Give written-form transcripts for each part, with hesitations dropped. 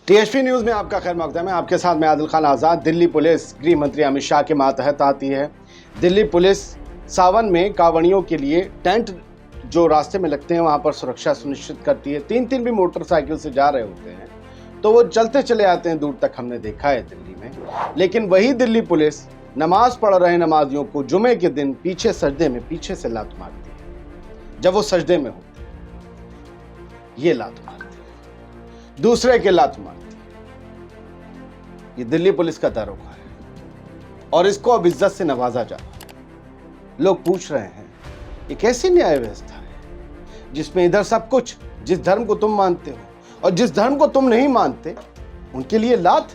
TSP news में आपका खैर मकदम है। आपके साथ मैं आदिल खान आज़ाद। दिल्ली पुलिस गृह मंत्री अमित शाह के मातहत आती है। दिल्ली पुलिस सावन में कांवड़ियों के लिए टेंट जो रास्ते में लगते हैं वहां पर सुरक्षा सुनिश्चित करती है। तीन तीन भी मोटरसाइकिल से जा रहे होते हैं तो वो चलते चले आते हैं दूर तक, हमने देखा है दिल्ली में। लेकिन वही दिल्ली पुलिस नमाज पढ़ रहे नमाजियों को जुमे के दिन पीछे सजदे में पीछे से लात मारती है। जब वो सजदे में होते ये लात मारती है, दूसरे के लात मारती है। ये दिल्ली पुलिस का दारोगा है और इसको अब इज्जत से नवाजा जा रहा है। लोग पूछ रहे हैं ये कैसी न्याय व्यवस्था है जिसमें इधर सब कुछ, जिस धर्म को तुम मानते हो और जिस धर्म को तुम नहीं मानते उनके लिए लात,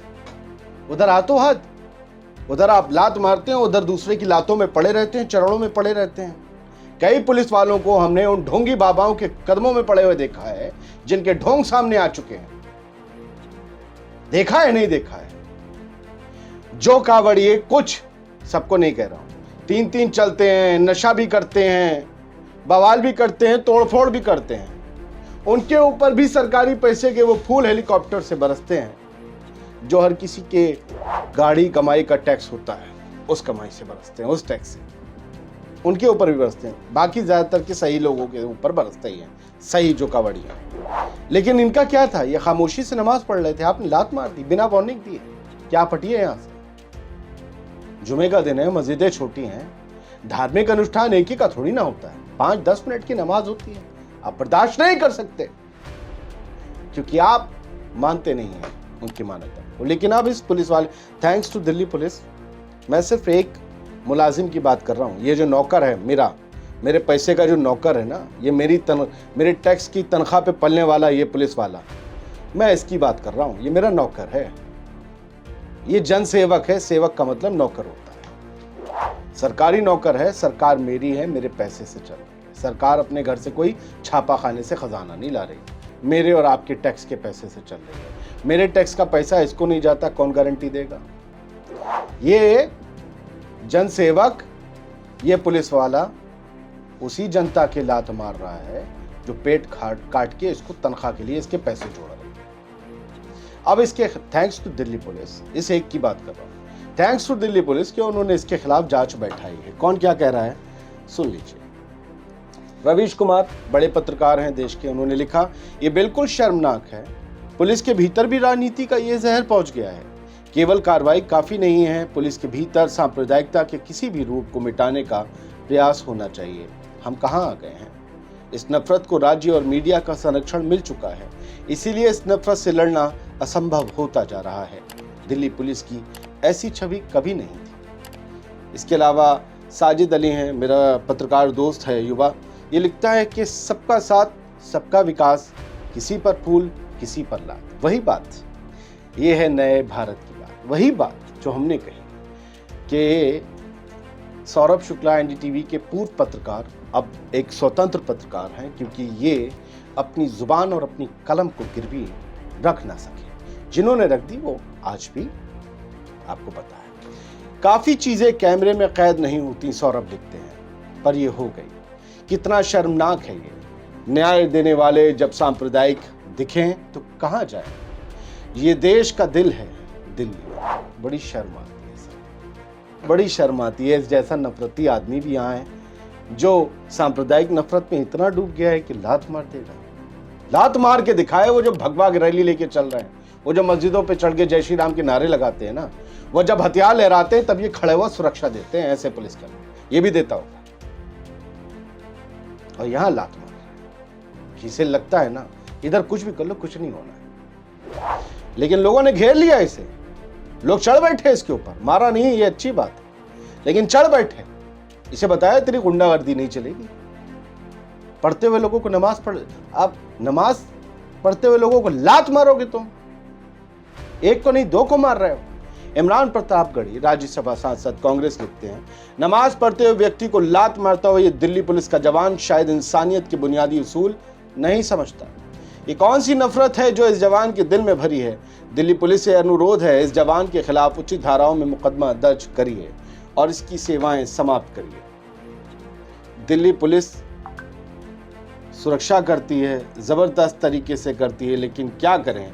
उधर हाथों हाथ, उधर आप लात मारते हैं, उधर दूसरे की लातों में पड़े रहते हैं, चरणों में पड़े रहते हैं। कई पुलिस वालों को हमने उन ढोंगी बाबाओं के कदमों में पड़े हुए देखा है जिनके ढोंग सामने आ चुके हैं। देखा है नहीं देखा है? जो कांवड़िए, कुछ सबको नहीं कह रहा हूं, तीन तीन चलते हैं, नशा भी करते हैं, बवाल भी करते हैं, तोड़फोड़ भी करते हैं, उनके ऊपर भी सरकारी पैसे के वो फूल हेलीकॉप्टर से बरसते हैं जो हर किसी के गाड़ी कमाई का टैक्स होता है, उस कमाई से बरसते हैं, उस टैक्स से उनके ऊपर भी बरसते हैं। बाकी ज्यादातर के सही लोगों के ऊपर बरसते ही हैं, सही जो कांवड़ी है। लेकिन इनका क्या था? ये खामोशी से नमाज पढ़ रहे थे, आपने लात मार दी बिना वार्निंग दिए। क्या फटिए यहां से? जुमे का दिन है, मस्जिदें छोटी हैं, धार्मिक अनुष्ठान एक ही का थोड़ी ना होता है, 5-10 मिनट की नमाज होती है। आप बर्दाश्त नहीं कर सकते क्योंकि आप मानते नहीं हैं उनकी मान्यता को। लेकिन अब इस पुलिस वाले, थैंक्स टू दिल्ली पुलिस, मैं सिर्फ एक मुलाजिम की बात कर रहा हूं। ये जो नौकर है मेरे पैसे का जो नौकर है ना, ये मेरे टैक्स की तनख्वाह पे पलने वाला ये पुलिस वाला, मैं इसकी बात कर रहा हूं। ये मेरा नौकर है, ये जन सेवक है। सेवक का मतलब नौकर होता है। सरकारी नौकर है, सरकार मेरी है, मेरे पैसे से चल रही है। सरकार अपने घर से कोई छापा खाने से खजाना नहीं ला रही, मेरे और आपके टैक्स के पैसे से चल रही है। मेरे टैक्स का पैसा इसको नहीं जाता, कौन गारंटी देगा? ये जन सेवक, ये पुलिस वाला उसी जनता के लात मार रहा है जो पेट काट के इसको तनख्वाह के लिए इसके पैसे जोड़ रही है। अब इसके थैंक्स टू दिल्ली पुलिस, इस एक की बात कर रहा हूं, थैंक्स टू दिल्ली पुलिस कि उन्होंने इसके खिलाफ जांच बैठाई है। कौन क्या कह रहा है सुन लीजिए। रवीश कुमार बड़े पत्रकार हैं देश के, उन्होंने लिखा ये बिल्कुल शर्मनाक है, पुलिस के भीतर भी राजनीति का ये जहर पहुंच गया है। केवल कार्रवाई काफी नहीं है, पुलिस के भीतर सांप्रदायिकता के किसी भी रूप को मिटाने का प्रयास होना चाहिए। हम कहां आ गए हैं? इस नफरत को राज्य और मीडिया का संरक्षण मिल चुका है, इसीलिए इस नफरत से लड़ना असंभव होता जा रहा है। दिल्ली पुलिस की ऐसी छवि कभी नहीं थी। इसके अलावा साजिद अली हैं, मेरा पत्रकार दोस्त है, युवा, ये लिखता है कि सबका साथ सबका विकास, किसी पर फूल किसी पर लात। वही बात, ये है नए भारत की बात, वही बात जो हमने कही कि सौरभ शुक्ला एनडीटीवी के पूर्व पत्रकार अब एक स्वतंत्र पत्रकार हैं क्योंकि ये अपनी जुबान और अपनी कलम को गिरवी रख ना सके। जिन्होंने रख दी वो आज भी आपको पता है। काफी चीजें कैमरे में कैद नहीं होती, सौरभ लिखते हैं, पर ये हो गई। कितना शर्मनाक है ये। न्याय देने वाले जब सांप्रदायिक दिखें तो कहां जाए? ये देश का दिल है दिल्ली। बड़ी शर्म आती है सर, बड़ी शर्म आती है। इस जैसा नफरती आदमी भी यहाँ है जो सांप्रदायिक नफरत में इतना डूब गया है कि लात मार देगा। लात मार के दिखाए। वो जो भगवा रैली लेके चल रहे हैं, वो जो मस्जिदों पे चढ़ के जय श्री राम के नारे लगाते हैं ना, वो जब हथियार लहराते हैं तब ये खड़े हुआ सुरक्षा देते हैं, ऐसे पुलिसकर्मी। ये भी देता होगा और यहाँ लात मार रहे हैं। जिसे लगता है ना इधर कुछ भी कर लो कुछ नहीं होना है, लेकिन लोगों ने घेर लिया इसे। लोग चढ़ बैठे इसके ऊपर, मारा नहीं ये अच्छी बात, लेकिन चढ़ बैठे। इसे बताया तेरी गुंडागर्दी नहीं चलेगी। पढ़ते हुए लोगों को नमाज पढ़, आप नमाज पढ़ते हुए लोगों को लात मारोगे तुम? एक को नहीं दो को मार रहे हो। इमरान प्रतापगढ़ी राज्यसभा सांसद कांग्रेस लिखते हैं नमाज पढ़ते हुए व्यक्ति को लात मारता हुआ ये दिल्ली पुलिस का जवान शायद इंसानियत के बुनियादी उसूल नहीं समझता। ये कौन सी नफरत है जो इस जवान के दिल में भरी है? दिल्ली पुलिस से अनुरोध है इस जवान के खिलाफ उचित धाराओं में मुकदमा दर्ज करिए और इसकी सेवाएं समाप्त करिए। दिल्ली पुलिस सुरक्षा करती है, जबरदस्त तरीके से करती है, लेकिन क्या करें,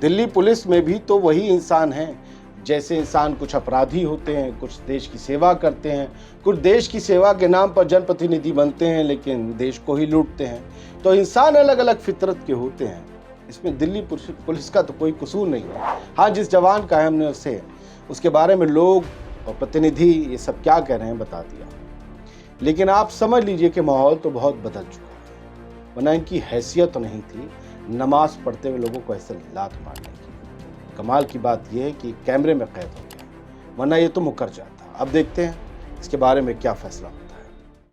दिल्ली पुलिस में भी तो वही इंसान हैं। जैसे इंसान कुछ अपराधी होते हैं, कुछ देश की सेवा करते हैं, कुछ देश की सेवा के नाम पर जनप्रतिनिधि बनते हैं लेकिन देश को ही लूटते हैं। तो इंसान अलग अलग फितरत के होते हैं। इसमें दिल्ली पुलिस का तो कोई कसूर नहीं है। हाँ, जिस जवान का है हमने उसके बारे में लोग और प्रतिनिधि ये सब क्या कह रहे हैं बता दिया। लेकिन आप समझ लीजिए कि माहौल तो बहुत बदल चुका है, वरना इनकी हैसियत तो नहीं थी नमाज पढ़ते हुए लोगों को ऐसे लात मारने की। कमाल की बात यह है कि कैमरे में कैद हो गया, वरना ये तो मुकर जाता। अब देखते हैं इसके बारे में क्या फैसला होता है।